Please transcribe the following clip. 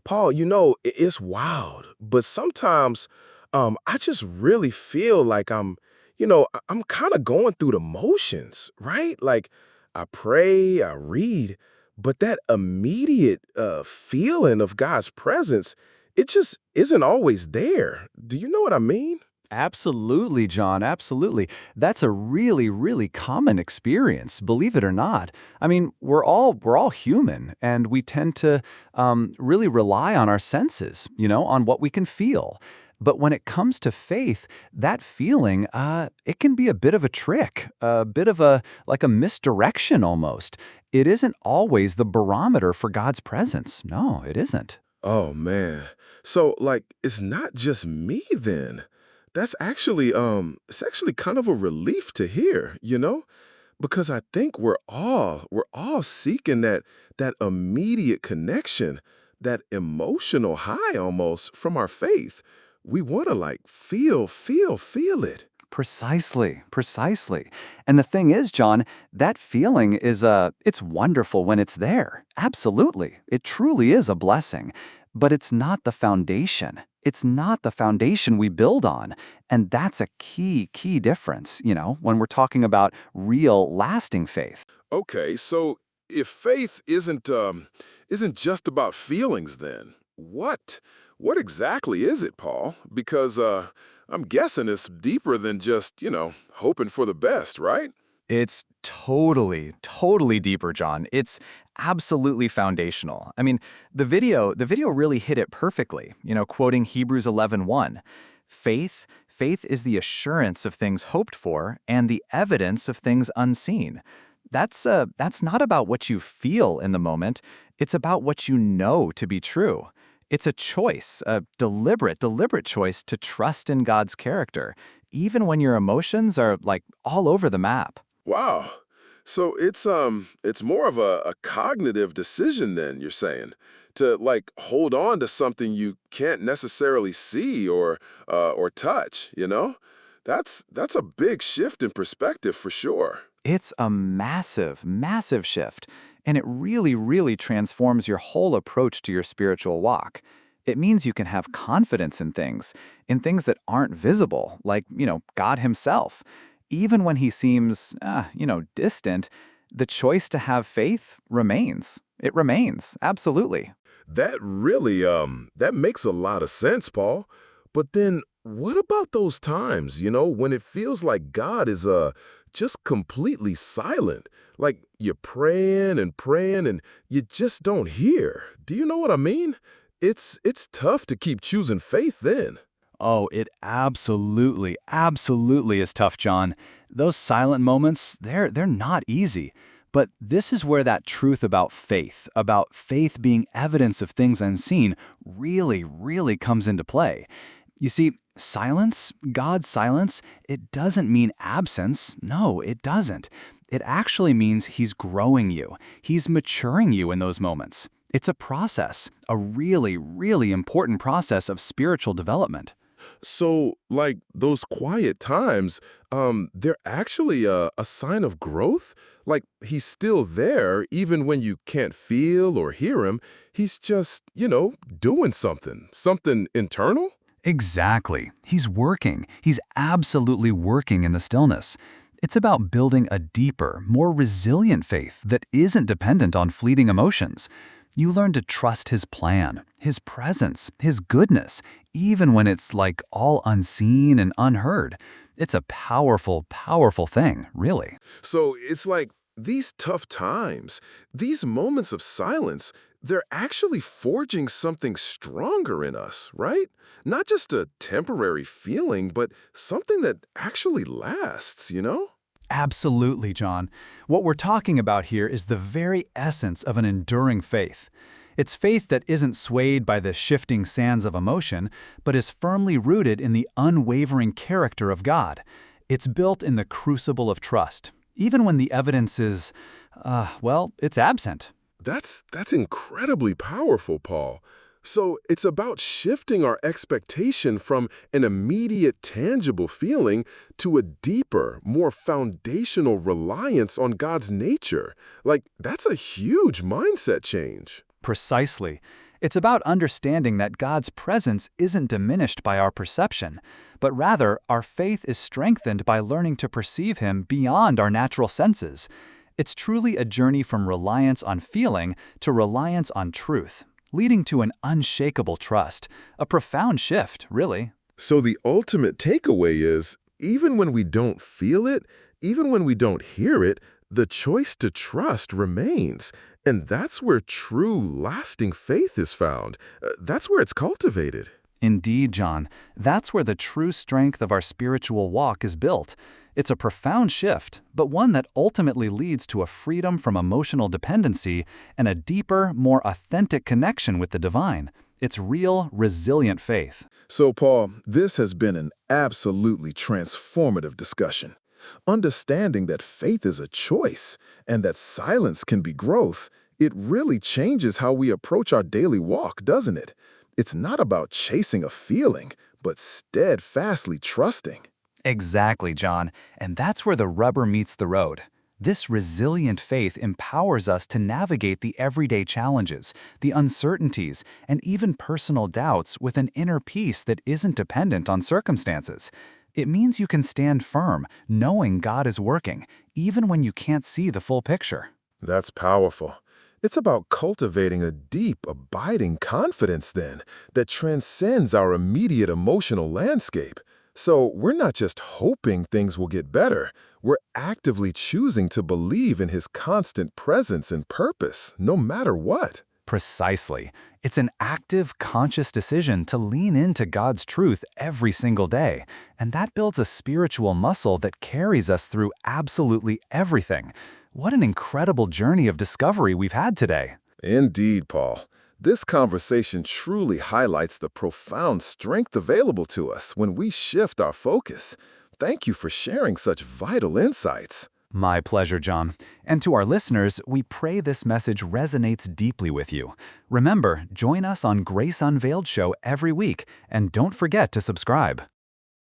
Paul, it's wild, but sometimes I just really feel like I'm kind of going through the motions, right? Like I pray, I read, but that immediate feeling of God's presence, it just isn't always there. Do you know what I mean? Absolutely, John, absolutely. That's a really, really common experience, believe it or not. I mean, we're all human, and we tend to really rely on our senses, on what we can feel. But when it comes to faith, that feeling, it can be a bit of a trick, a bit of like a misdirection almost. It isn't always the barometer for God's presence. No, it isn't. Oh man. So like it's not just me then. That's actually it's actually kind of a relief to hear. Because I think we're all seeking that immediate connection, that emotional high almost from our faith. We want to like feel it. Precisely, precisely. And the thing is, John, that feeling is it's wonderful when it's there. Absolutely. It truly is a blessing. But it's not the foundation. It's not the foundation we build on. And that's a key difference, when we're talking about real lasting faith. Okay, so if faith isn't just about feelings then, what exactly is it, Paul? Because I'm guessing it's deeper than just hoping for the best, right? It's totally deeper, John. It's absolutely foundational. I mean, the video really hit it perfectly, quoting Hebrews 11:1. Faith is the assurance of things hoped for and the evidence of things unseen. That's not about what you feel in the moment. It's about what you know to be true. It's a choice, a deliberate choice to trust in God's character, even when your emotions are like all over the map. Wow. So it's more of a cognitive decision then, you're saying, to like hold on to something you can't necessarily see or touch. That's a big shift in perspective for sure. It's a massive shift, and it really transforms your whole approach to your spiritual walk. It means you can have confidence in things that aren't visible, like, God Himself. Even when He seems, distant, the choice to have faith remains. It remains, absolutely. That makes a lot of sense, Paul. But then what about those times when it feels like God is just completely silent? Like you're praying and you just don't hear. Do you know what I mean? It's tough to keep choosing faith then. Oh, it absolutely is tough, John. Those silent moments, they're not easy. But this is where that truth about faith being evidence of things unseen, really comes into play. You see, God's silence, it doesn't mean absence. No, it doesn't. It actually means He's growing you. He's maturing you in those moments. It's a process, a really important process of spiritual development. So, like those quiet times, they're actually a sign of growth. Like He's still there even when you can't feel or hear Him. He's just doing something internal. Exactly. He's working. He's absolutely working in the stillness. It's about building a deeper, more resilient faith that isn't dependent on fleeting emotions. You learn to trust His plan, His presence, His goodness, even when it's like all unseen and unheard. It's a powerful thing, really. So it's like these tough times, these moments of silence, they're actually forging something stronger in us, right? Not just a temporary feeling, but something that actually lasts. Absolutely, John. What we're talking about here is the very essence of an enduring faith. It's faith that isn't swayed by the shifting sands of emotion, but is firmly rooted in the unwavering character of God. It's built in the crucible of trust, even when the evidence is, it's absent. That's incredibly powerful, Paul. So it's about shifting our expectation from an immediate, tangible feeling to a deeper, more foundational reliance on God's nature. Like, that's a huge mindset change. Precisely. It's about understanding that God's presence isn't diminished by our perception, but rather our faith is strengthened by learning to perceive Him beyond our natural senses. It's truly a journey from reliance on feeling to reliance on truth, leading to an unshakable trust, a profound shift, really. So the ultimate takeaway is, even when we don't feel it, even when we don't hear it, the choice to trust remains. And that's where true, lasting faith is found. That's where it's cultivated. Indeed, John, that's where the true strength of our spiritual walk is built. It's a profound shift, but one that ultimately leads to a freedom from emotional dependency and a deeper, more authentic connection with the divine. It's real, resilient faith. So, Paul, this has been an absolutely transformative discussion. Understanding that faith is a choice and that silence can be growth, it really changes how we approach our daily walk, doesn't it? It's not about chasing a feeling, but steadfastly trusting. Exactly, John, and that's where the rubber meets the road. This resilient faith empowers us to navigate the everyday challenges, the uncertainties, and even personal doubts with an inner peace that isn't dependent on circumstances. It means you can stand firm, knowing God is working, even when you can't see the full picture. That's powerful. It's about cultivating a deep, abiding confidence, then, that transcends our immediate emotional landscape. So we're not just hoping things will get better. We're actively choosing to believe in His constant presence and purpose, no matter what. Precisely. It's an active, conscious decision to lean into God's truth every single day, and that builds a spiritual muscle that carries us through absolutely everything. What an incredible journey of discovery we've had today. Indeed, Paul. This conversation truly highlights the profound strength available to us when we shift our focus. Thank you for sharing such vital insights. My pleasure, John. And to our listeners, we pray this message resonates deeply with you. Remember, join us on Grace Unveiled Show every week, and don't forget to subscribe.